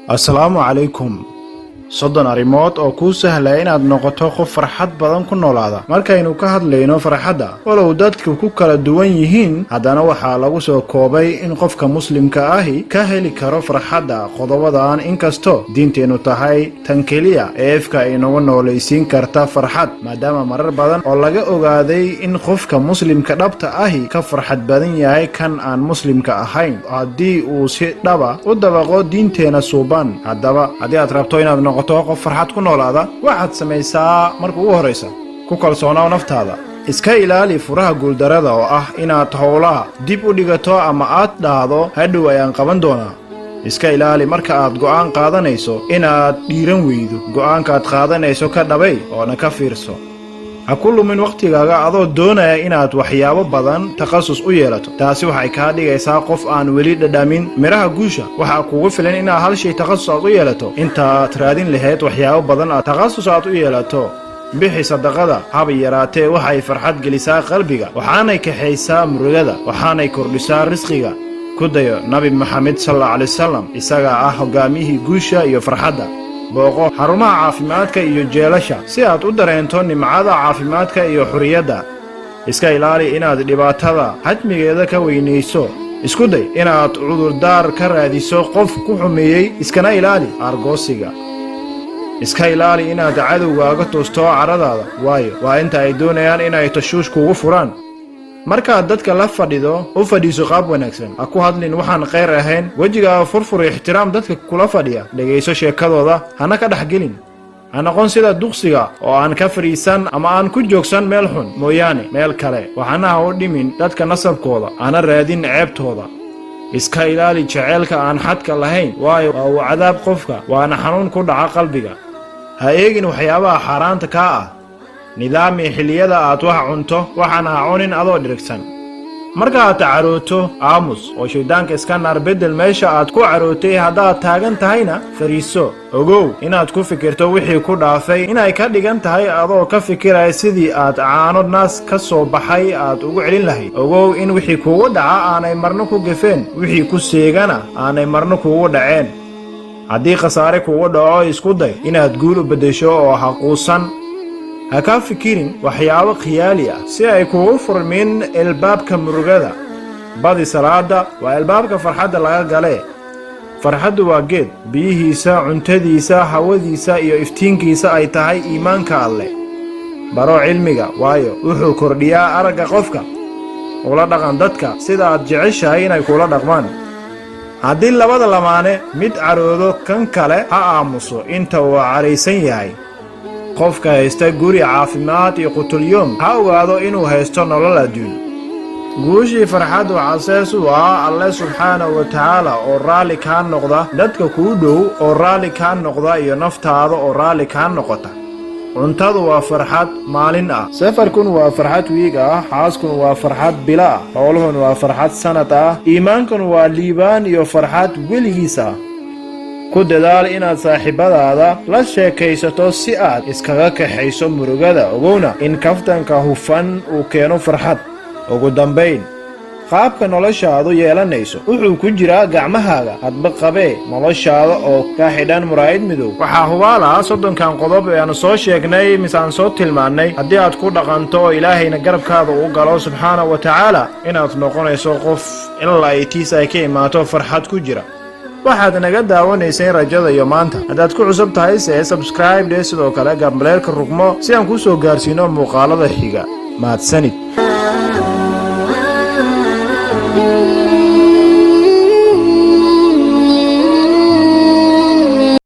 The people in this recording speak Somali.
السلام عليكم. soddon arrimood oo kuu sahlaya inaad noqoto qof farxad badan ku noolaada. Markaynu ka hadlayno farxadda, walow dadku ku kala duwan yihiin, haddana waxaa lagu soo koobay in qofka muslimka ahi ka heli karo farxadda qodobadan inkastoo diinteenu tahay tan keliya ee ifka inagu noolaysiin karta farxad, maadaama marar badan oo laga ogaaday in qofka muslimka dhabta ahi ka farxad badan yahay kan aan muslimka ahayn haddii uu si dhaba u dabaqo diinteena suuban. Haddaba haddii aad rabto inaad noqoto qof farxad ku noolaada, waxaad samaysaa marka ugu horeysa ku kalsoonaaw naftaada. iska ilaali furaha guuldarada oo ah inaad howlaha dib u dhigato ama aad dhahdo hadhow ayaan qaban doonaa. iska ilaali marka aad go'aan qaadanayso inaad dhiiran weydo. go'aankaad qaadanayso ka dhabay oona ka fiirso. ha ku lumin waqtigaaga adoo doonaya inaad waxyaabo badan takhasus u yeelato. taasi waxay kaa dhigaysaa qof aan weli dhadhamin miraha guusha. waxaa kugu filan inaad hal shay takhasus aad u yeelato intaad raadin lahayd waxyaabo badan aad takhasus aad u yeelato. bixi sadaqada haba yaraatee waxay farxad gelisaa qalbiga, waxaanay kaxaysaa murugada, waxaanay kordhisaa risqiga. ku dayo nabi maxamed sallallahu alayhi wasallam, isagaa ah hogaamiyihii guusha iyo farxadda. booqo xarumaha caafimaadka iyo jeelasha si aad u dareento nimcada caafimaadka iyo xurriyadda. iska ilaali inaad dhibaatada xajmigeeda ka weynayso. isku day inaad cudurdaar ka raadiso qof ku xumeeyey. iskana ilaali argoosiga. iska ilaali inaad cadowgaaga toosto caradaada, waayo waa inta ay doonayaan inay tashuush kugu furaan. markaad dadka la fadhido u fadhiiso qaab wanaagsan. ha ku hadlin waxaan khayr ahayn. wejigaaga furfur ixtiraam dadka kula fadhiya. dhegayso sheekadooda, hana ka dhexgelin. ha noqon sida duqsiga oo aan ka fadhiisan ama aan ku joogsan meel xun mooyaane meel kale. waxana ha u dhimin dadka nasabkooda, hana raadin ceebtooda. iska ilaali jaceylka aan xadka lahayn, waayo waa uu cadaab qofka, waana xanuun ku dhaca qalbiga. ha eegin waxyaabaha xaaraanta kaa ah. nidaami xilliyada aad wax cunto, waxaana ha cunin adoo dhirigsan. marka aad carooto, aamus oo shaydaanka iska naar. beddel meesha aad ku carootay. haddaad taagan tahayna fariiso. ogow inaad ku fikirto wixii ku dhaafay inay ka dhigan tahay adoo ka fikiraya sidii aad caano naas ka soo baxay aad ugu celin lahayd. ogow in wixii kuugu dhaca aanay marno ku gefeen, wixii ku seegana aanay marno kuugu dhaceen. haddii khasaare kuugu dhaco, isku day inaad guul u beddesho oo ha quusan. ha kaa fikirin waxyaabo khiyaali ah si ay kugu furmin albaabka murugada. badi salaada waa albaabka farxadda laga galee. farxaddu waa geed biyihiisa, cuntadiisa, hawadiisa iyo iftiinkiisa ay tahay iimaanka alleh. baro cilmiga, waayo wuxuu kordhiyaa aragga qofka. ula dhaqan dadka sida aad jeceshahay inay kula dhaqmaan. haddii labada lamaane mid caroodo, kan kale ha aamuso inta uu caraysan yahay. qofka haysta guri caafimaad iyo qutulyoom ha ogaado inuu haysto nolol adduun. guushii farxaddu casees u ah alle subxaanahu wa tacaala oo raalli kaa noqda, dadka kuu dhow oo raalli kaa noqda, iyo naftaada oo raalli kaa noqota. cuntadu waa farxad maalin ah. safarkun waa farxad wiig ah. xaaskun waa farxad bilo ah. howluhun waa farxad sanad ah. iimaankun waa liibaan iyo farxad weligiis ah. ku dadaal inaad saaxiibadaada la sheekaysato si aad iskaga kaxayso murugada. ogowna in kaftanka hufan uu keeno farxad. ugu dambayn, qaabka noloshaadu yeelanayso wuxuu ku jiraa gacmahaaga. hadba qabee noloshaada oo ka xidhan muraayad midow. waxaa hubaala 30kan qodob ee aanu soo sheegnay mise aan soo tilmaannay haddii aad ku dhaqanto oo ilaahayna garabkaada u galo subxaanahu wa tacaala, inaad noqonayso qof ilaa ay tiis ay ka imaato farxad ku jira. waxaad naga daawanaysay rajada iyo maanta. haddaad ku cusub tahay see subscribe dhe, sidoo kale gambaleelka rugmo si aan ku soo gaarsiino muuqaalada xiga. mahadsanid.